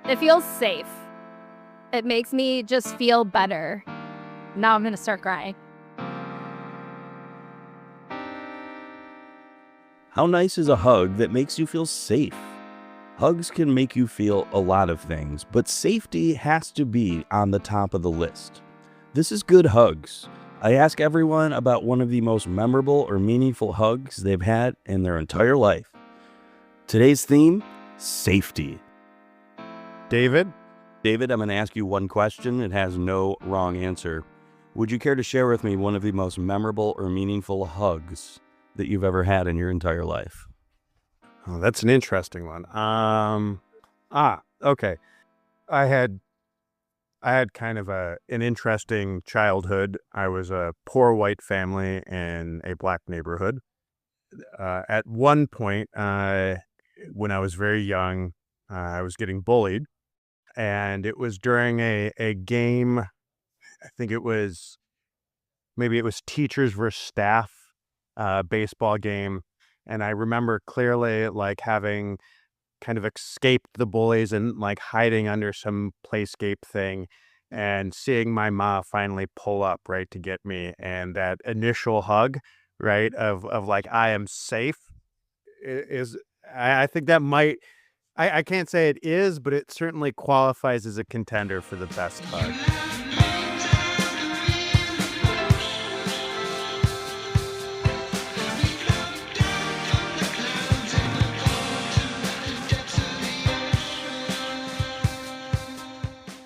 It feels safe. It makes me just feel better. Now I'm going to start crying. How nice is a hug that makes you feel safe? Hugs can make you feel a lot of things, but safety has to be on the top of the list. This is Good Hugs. I ask everyone about one of the most memorable or meaningful hugs they've had in their entire life. Today's theme, safety. David, I'm going to ask you one question. It has no wrong answer. Would you care to share with me one of the most memorable or meaningful hugs that you've ever had in your entire life? oh, that's an interesting one. Okay. I had kind of an interesting childhood. I was a poor white family in a black neighborhood. At one point, when I was very young, I was getting bullied, and it was during a game. I think it was teachers versus staff, baseball game. And I remember clearly like having kind of escaped the bullies and like hiding under some playscape thing and seeing my mom finally pull up, right, to get me. And that initial hug, right, of like, I am safe is, I think that might, I can't say it is, but it certainly qualifies as a contender for the best hug.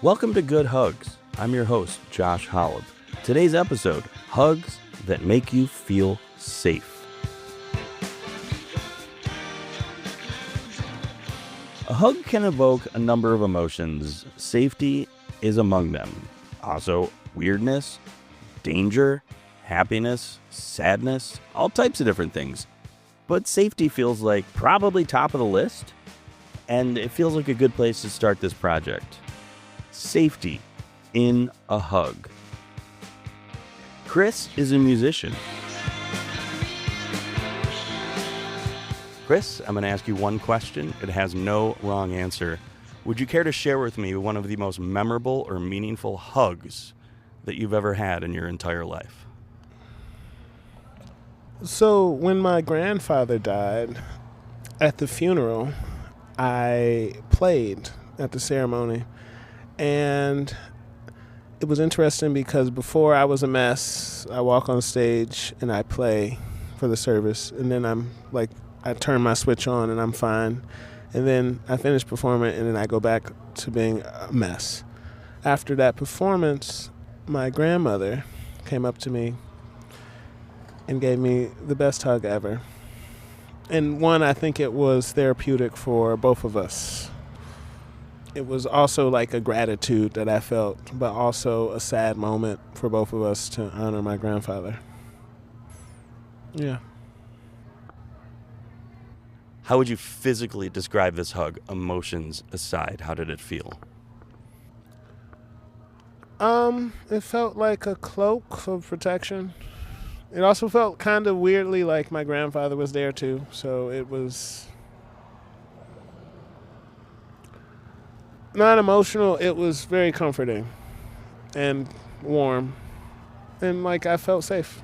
Welcome to Good Hugs. I'm your host, Josh Holub. Today's episode, hugs that make you feel safe. A hug can evoke a number of emotions. Safety is among them. Also, weirdness, danger, happiness, sadness, all types of different things. But safety feels like probably top of the list, and it feels like a good place to start this project. Safety in a hug. Chris is a musician. Chris, I'm going to ask you one question. It has no wrong answer. Would you care to share with me one of the most memorable or meaningful hugs that you've ever had in your entire life? So when my grandfather died, at the funeral, I played at the ceremony. And it was interesting because before I was a mess, I walk on stage and I play for the service. And then I turn my switch on and I'm fine. And then I finish performing and then I go back to being a mess. After that performance, my grandmother came up to me and gave me the best hug ever. And one, I think it was therapeutic for both of us. It was also like a gratitude that I felt, but also a sad moment for both of us to honor my grandfather. Yeah. How would you physically describe this hug, emotions aside? How did it feel? It felt like a cloak of protection. It also felt kind of weirdly like my grandfather was there too, so it was not emotional, it was very comforting and warm. And like I felt safe.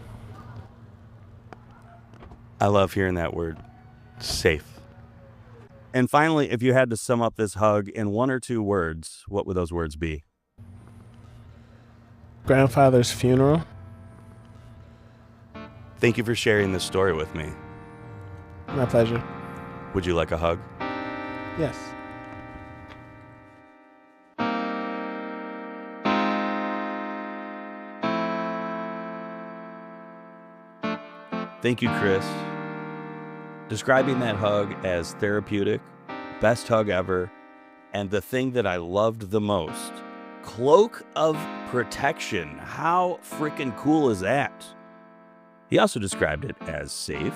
I love hearing that word, safe. And finally, if you had to sum up this hug in one or two words, what would those words be? Grandfather's funeral. Thank you for sharing this story with me. My pleasure. Would you like a hug? Yes. Thank you, Chris. Describing that hug as therapeutic, best hug ever, and the thing that I loved the most, cloak of protection. How freaking cool is that? He also described it as safe,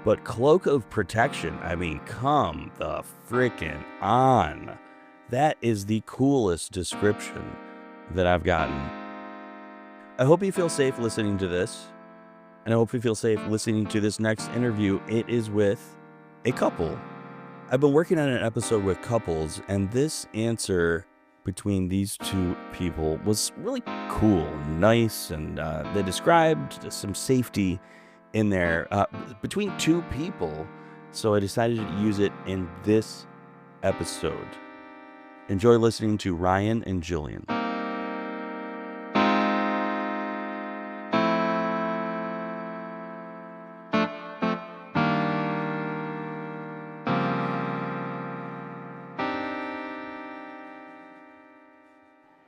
but cloak of protection, I mean, come the freaking on. That is the coolest description that I've gotten. I hope you feel safe listening to this. And I hope you feel safe listening to this next interview. It is with a couple. I've been working on an episode with couples, and this answer between these two people was really cool and nice, and they described some safety in there between two people. So I decided to use it in this episode. Enjoy listening to Ryan and Jillian.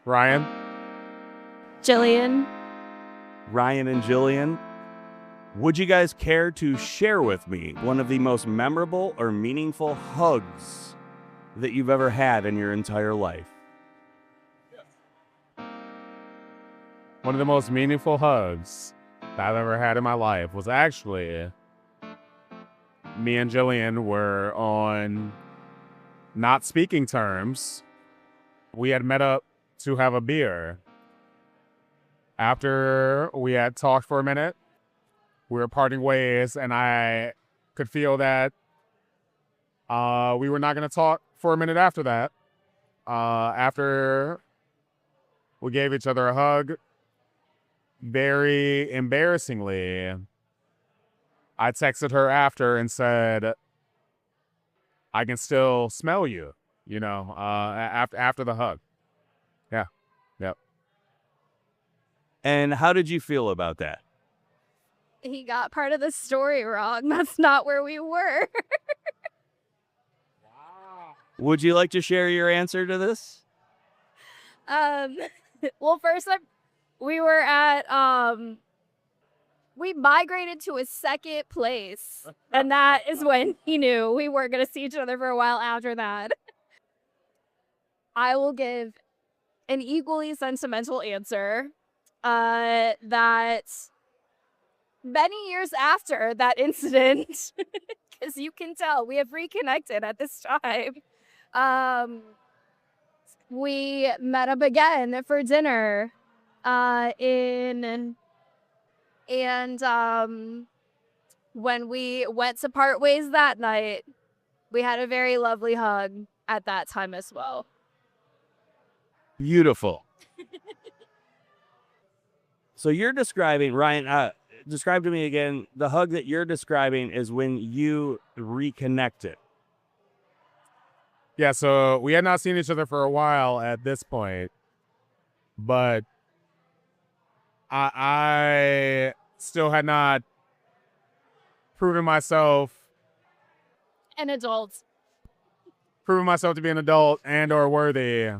Ryan? Jillian. Ryan and Jillian, would you guys care to share with me one of the most memorable or meaningful hugs that you've ever had in your entire life? One of the most meaningful hugs that I've ever had in my life was actually me and Jillian were on not speaking terms. We had met up to have a beer. After we had talked for a minute, we were parting ways, and I could feel that we were not going to talk for a minute after that. After we gave each other a hug, very embarrassingly, I texted her after and said, I can still smell you, after the hug. Yeah. Yep. And how did you feel about that? He got part of the story wrong. That's not where we were. Would you like to share your answer to this? Well, first we were at we migrated to a second place, and that is when he knew we weren't going to see each other for a while after that. I will give an equally sentimental answer that many years after that incident, because you can tell we have reconnected at this time, we met up again for dinner when we went to part ways that night, we had a very lovely hug at that time as well. Beautiful. So you're describing, Ryan, describe to me again, the hug that you're describing is when you reconnected. Yeah, so we had not seen each other for a while at this point, but I still had not proven myself An adult. to be an adult and or worthy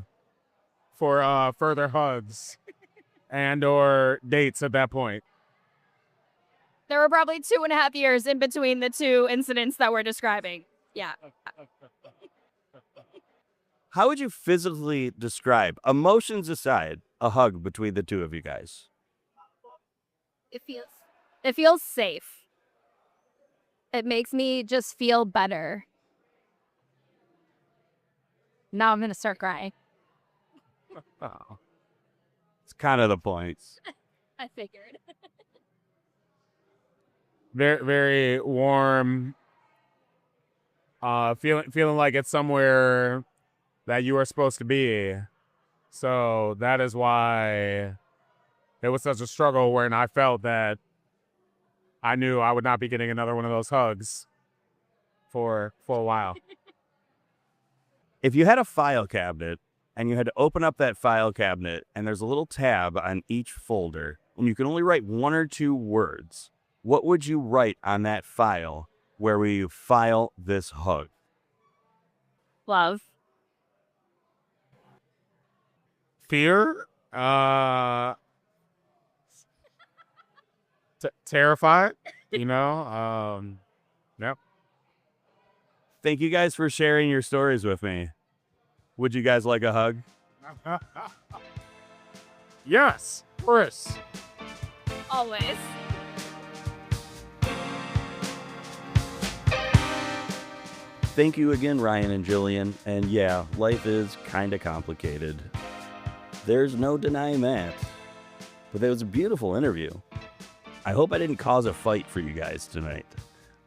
for further hugs and or dates at that point. There were probably 2.5 years in between the two incidents that we're describing. Yeah. How would you physically describe, emotions aside, a hug between the two of you guys? It feels safe. It makes me just feel better. Now I'm going to start crying. Oh. It's kind of the point. I figured. Very, very warm. Feeling like it's somewhere that you are supposed to be. So that is why it was such a struggle when I felt that I knew I would not be getting another one of those hugs for a while. If you had a file cabinet and you had to open up that file cabinet and there's a little tab on each folder and you can only write 1 or 2 words, what would you write on that file where you file this hug? Love. Fear, terrified, yep. Thank you guys for sharing your stories with me. Would you guys like a hug? Yes, Chris. Always. Thank you again, Ryan and Jillian. And yeah, life is kind of complicated. There's no denying that. But it was a beautiful interview. I hope I didn't cause a fight for you guys tonight.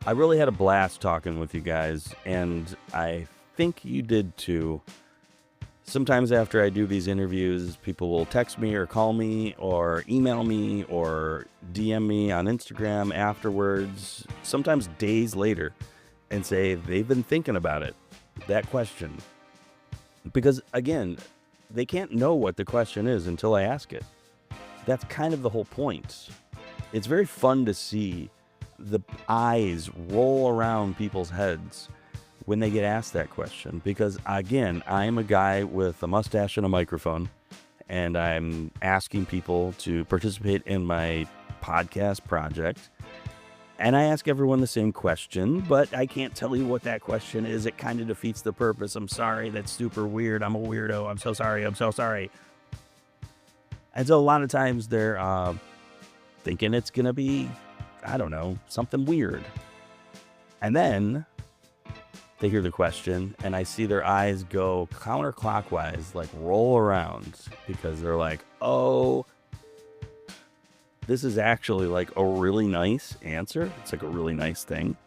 I really had a blast talking with you guys, and I think you did too. Sometimes after I do these interviews, people will text me or call me or email me or DM me on Instagram afterwards, sometimes days later, and say they've been thinking about it, that question. Because again, they can't know what the question is until I ask it. That's kind of the whole point. It's very fun to see the eyes roll around people's heads when they get asked that question, because again, I'm a guy with a mustache and a microphone, and I'm asking people to participate in my podcast project, and I ask everyone the same question, but I can't tell you what that question is. It kind of defeats the purpose. I'm sorry, that's super weird. I'm a weirdo. I'm so sorry. And so a lot of times they're thinking it's gonna be, I don't know, something weird. And then they hear the question, and I see their eyes go counterclockwise, like roll around, because they're like, oh, this is actually like a really nice answer. It's like a really nice thing.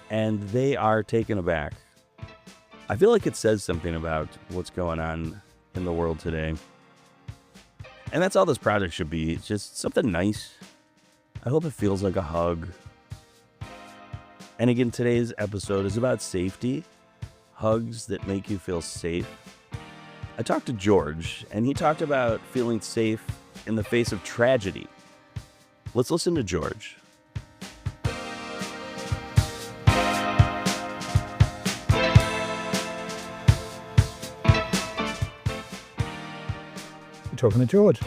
And they are taken aback. I feel like it says something about what's going on in the world today. And that's all this project should be. It's just something nice. I hope it feels like a hug. And again, today's episode is about safety, hugs that make you feel safe. I talked to George, and he talked about feeling safe in the face of tragedy. Let's listen to George. You're talking to George.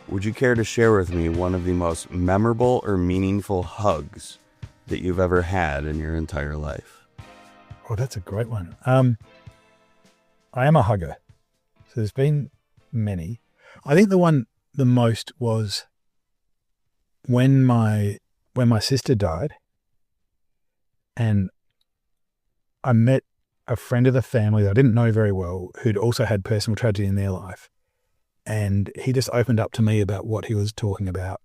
Would you care to share with me one of the most memorable or meaningful hugs that you've ever had in your entire life? Oh, that's a great one. I am a hugger. So there's been many. I think the most was when my sister died, and I met a friend of the family that I didn't know very well, who'd also had personal tragedy in their life. And he just opened up to me about what he was talking about,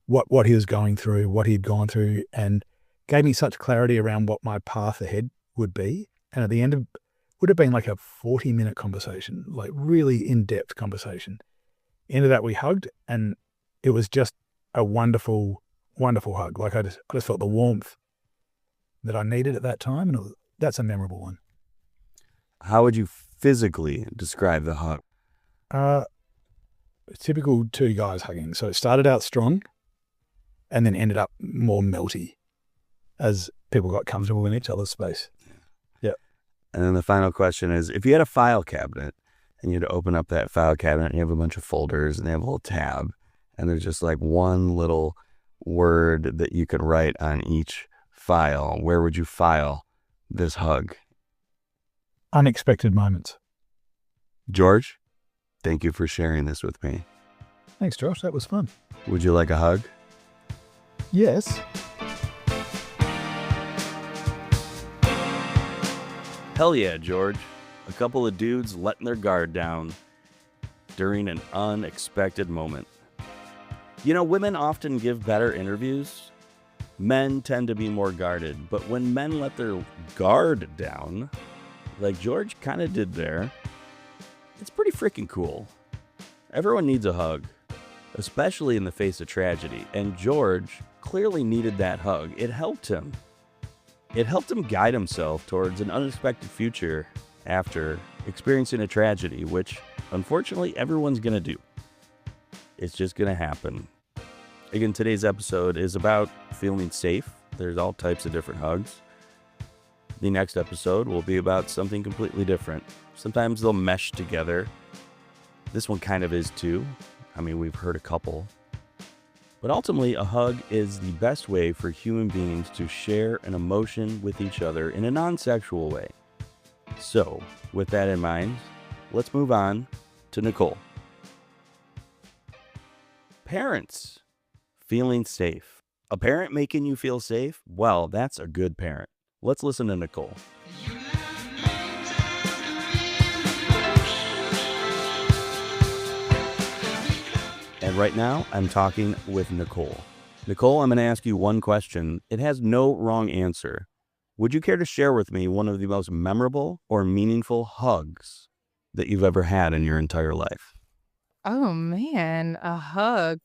what he was going through, what he'd gone through, and gave me such clarity around what my path ahead would be. And at the end of, would have been like a 40-minute conversation, like really in-depth conversation. Into that we hugged, and it was just a wonderful, wonderful hug. Like I just felt the warmth that I needed at that time, and that's a memorable one. How would you physically describe the hug? Typical two guys hugging. So it started out strong and then ended up more melty as people got comfortable in each other's space. Yeah. And then the final question is, if you had a file cabinet and you had to open up that file cabinet and you have a bunch of folders and they have a little tab and there's just like one little word that you could write on each file, where would you file this hug? Unexpected moments. George, thank you for sharing this with me. Thanks, Josh. That was fun. Would you like a hug? Yes. Hell yeah, George. A couple of dudes letting their guard down during an unexpected moment. You know, women often give better interviews. Men tend to be more guarded, but when men let their guard down, like George kind of did there, it's pretty freaking cool. Everyone needs a hug, especially in the face of tragedy, and George clearly needed that hug. It helped him. It helped him guide himself towards an unexpected future after experiencing a tragedy, which unfortunately everyone's going to do. It's just going to happen. Again, today's episode is about feeling safe. There's all types of different hugs. The next episode will be about something completely different. Sometimes they'll mesh together. This one kind of is too. I mean, we've heard a couple. But ultimately, a hug is the best way for human beings to share an emotion with each other in a non-sexual way. So, with that in mind, let's move on to Nicole. Parents feeling safe. A parent making you feel safe? Well, that's a good parent. Let's listen to Nicole. And right now, I'm talking with Nicole. Nicole, I'm going to ask you one question. It has no wrong answer. Would you care to share with me one of the most memorable or meaningful hugs that you've ever had in your entire life? Oh man, a hug.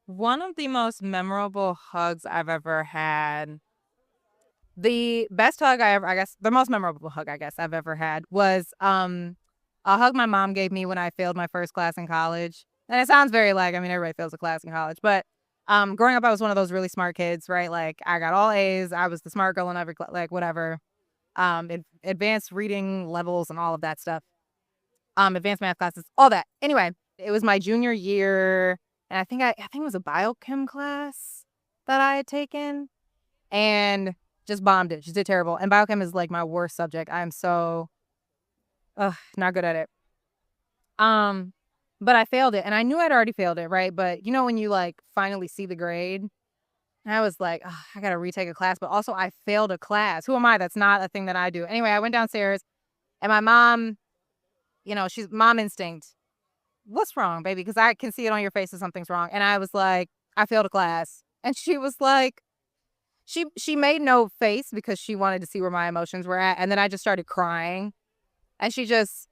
One of the most memorable hugs I've ever had. The best hug I guess, the most memorable hug I guess I've ever had was a hug my mom gave me when I failed my first class in college. And it sounds very like, I mean, everybody fails a class in college, but growing up, I was one of those really smart kids, right? Like I got all A's. I was the smart girl in every like whatever, advanced reading levels and all of that stuff. Advanced math classes, all that. Anyway, it was my junior year, and I think it was a biochem class that I had taken, and just bombed it. Just did terrible. And biochem is like my worst subject. I am so not good at it. But I failed it, and I knew I'd already failed it, right? But you know when you like finally see the grade, and I was like, I gotta retake a class, but also I failed a class. Who am I? That's not a thing that I do. Anyway, I went downstairs, and my mom, she's mom instinct. What's wrong, baby? Because I can see it on your face that something's wrong. And I was like, I failed a class. And she was like, she made no face because she wanted to see where my emotions were at. And then I just started crying. And she just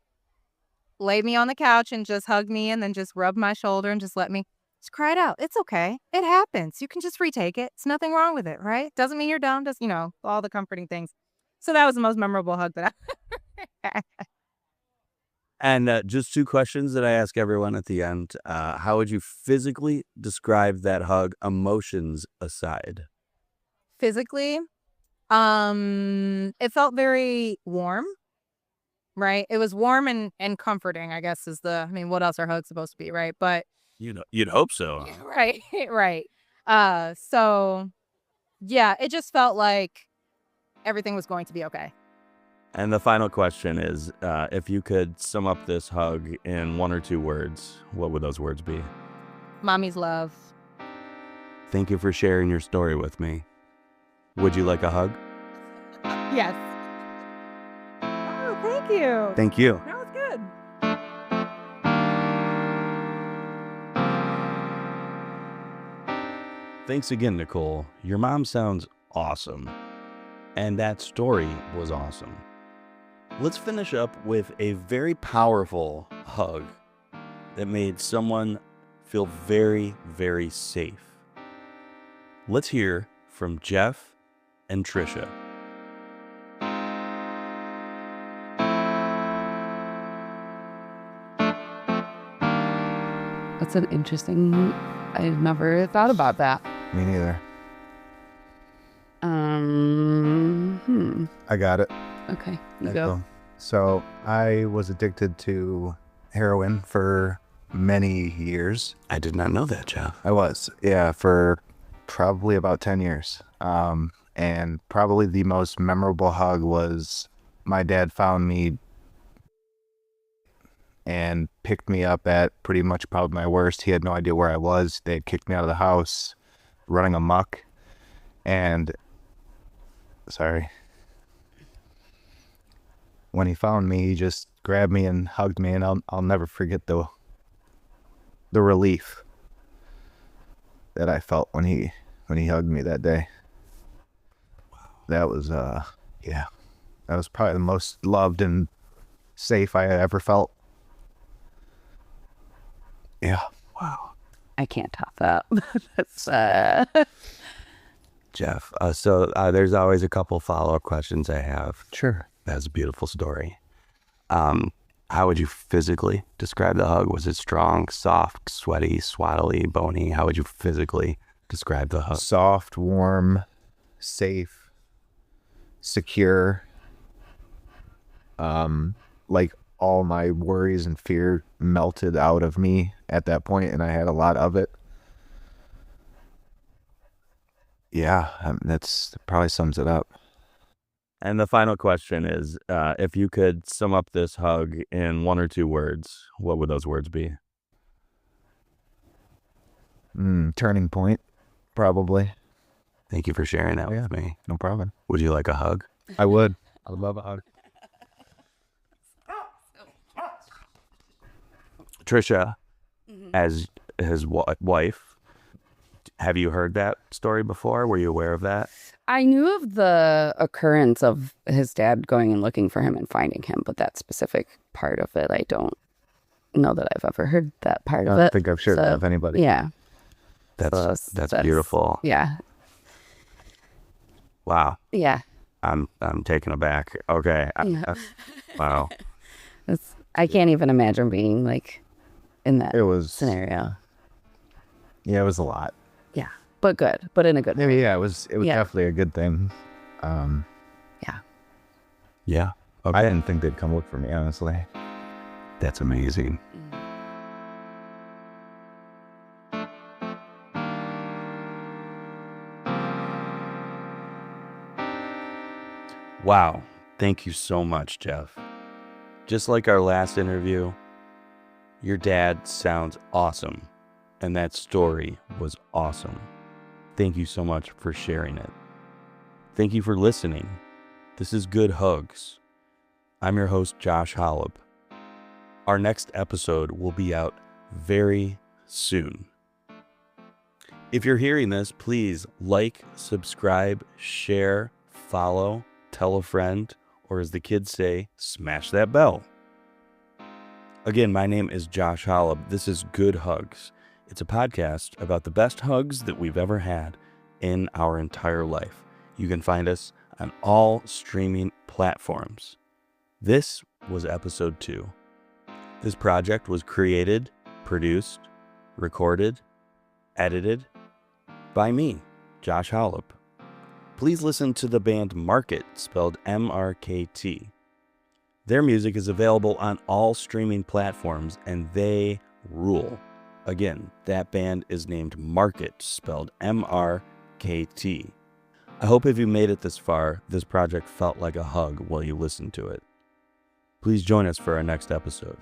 laid me on the couch and just hugged me and then just rubbed my shoulder and just let me just cry it out. It's okay. It happens. You can just retake it. It's nothing wrong with it, right? Doesn't mean you're dumb. Just, all the comforting things. So that was the most memorable hug that I And just two questions that I ask everyone at the end. How would you physically describe that hug, emotions aside? physically. It felt very warm, right? It was warm and comforting, I guess what else are hugs supposed to be, right? But You'd hope so. right, right. So yeah, it just felt like everything was going to be okay. And the final question is, if you could sum up this hug in one or two words, what would those words be? Mommy's love. Thank you for sharing your story with me. Would you like a hug? Yes. Oh, thank you. Thank you. That was good. Thanks again, Nicole. Your mom sounds awesome. And that story was awesome. Let's finish up with a very powerful hug that made someone feel very, very safe. Let's hear from Jeff and Trisha. That's an interesting. I've never thought about that. Me neither. Hmm. I got it. Okay, you go. So I was addicted to heroin for many years. I did not know that, Jeff. I was, yeah, for probably about 10 years. And probably the most memorable hug was my dad found me and picked me up at pretty much probably my worst. He had no idea where I was. They had kicked me out of the house, running amok. And, sorry. When he found me, he just grabbed me and hugged me, and I'll never forget the relief that I felt when he hugged me that day. That was that was probably the most loved and safe I ever felt. Yeah. Wow. I can't top that. That's Jeff, so there's always a couple follow-up questions I have. Sure. That's a beautiful story. How would you physically describe the hug? Was it strong, soft, sweaty, swaddly, bony? How would you physically describe the hug? Soft, warm, safe, secure. Like all my worries and fear melted out of me at that point, and I had a lot of it. Yeah, that's probably sums it up. And the final question is, if you could sum up this hug in one or two words, what would those words be? Turning point, probably. Thank you for sharing that with me. No problem. Would you like a hug? I would. I would love a hug. Trisha, as his wife, Have you heard that story before? Were you aware of that? I knew of the occurrence of his dad going and looking for him and finding him, but that specific part of it, I don't know that I've ever heard that part I of don't it. think I've shared that with anybody. Yeah. That's beautiful. Yeah. Wow. Yeah. I'm taken aback. Okay. Yeah. Wow. I can't even imagine being like in that It was, scenario. yeah, it was a lot. Yeah. But good. But in a good way. Maybe, yeah, it was Yeah. definitely a good thing. Yeah. I Okay. didn't think they'd come look for me, honestly. That's amazing. Wow. Thank you so much, Jeff. Just like our last interview, your dad sounds awesome, and that story was awesome. Thank you so much for sharing it. Thank you for listening. This is Good Hugs. I'm your host, Josh Hollop. Our next episode will be out very soon. If you're hearing this, please like, subscribe, share, follow, tell a friend, or as the kids say, smash that bell. Again, my name is Josh Hollop. This is Good Hugs. It's a podcast about the best hugs that we've ever had in our entire life. You can find us on all streaming platforms. This was episode 2. This project was created, produced, recorded, edited by me, Josh Hollop. Please listen to the band Market, spelled M-R-K-T. Their music is available on all streaming platforms, and they rule. Again, that band is named Market, spelled M-R-K-T. I hope if you made it this far, this project felt like a hug while you listened to it. Please join us for our next episode.